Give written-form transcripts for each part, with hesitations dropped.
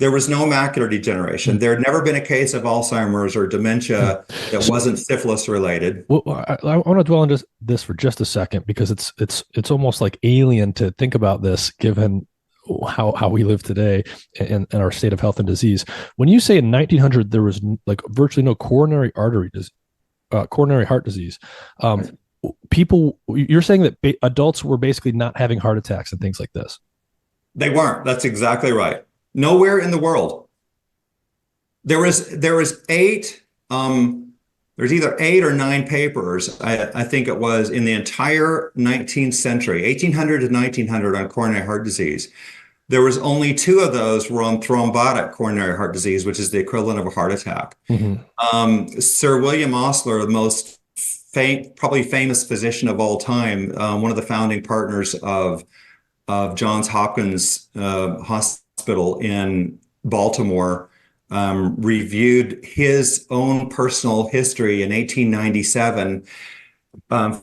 There was no macular degeneration. There had never been a case of Alzheimer's or dementia that So, wasn't syphilis related. well, I want to dwell on this for just a second because it's almost like alien to think about this given how we live today and our state of health and disease. When you say in 1900 there was like virtually no coronary heart disease, um, people, you're saying that adults were basically not having heart attacks and things like this. They weren't. That's exactly right. Nowhere in the world. There was eight. There's either 8 or 9 papers, I think it was, in the entire 19th century, 1800 to 1900, on coronary heart disease. There was only 2 of those were on thrombotic coronary heart disease, which is the equivalent of a heart attack. Sir William Osler, the most probably famous physician of all time, one of the founding partners of Johns Hopkins Hospital in Baltimore, reviewed his own personal history in 1897,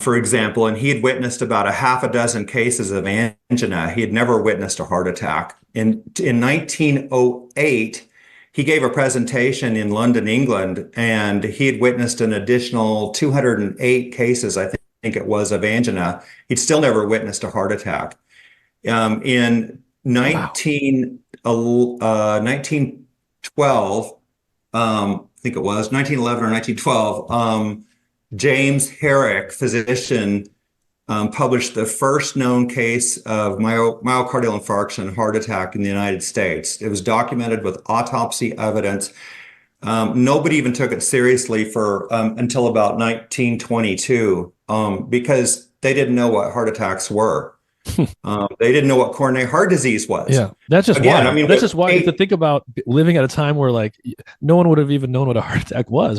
for example, and he had witnessed about a half a dozen cases of angina. He had never witnessed a heart attack. In 1908, he gave a presentation in London, England, and he had witnessed an additional 208 cases, I think it was, of angina. He'd still never witnessed a heart attack. In Wow. 1912, I think it was 1911 or 1912, James Herrick, physician, published the first known case of myocardial infarction and heart attack in the United States. It was documented with autopsy evidence. Nobody even took it seriously for until about 1922, because they didn't know what heart attacks were. They didn't know what coronary heart disease was. Yeah, that's just Again, wild. I mean, That's just wild to think about living at a time where like no one would have even known what a heart attack was.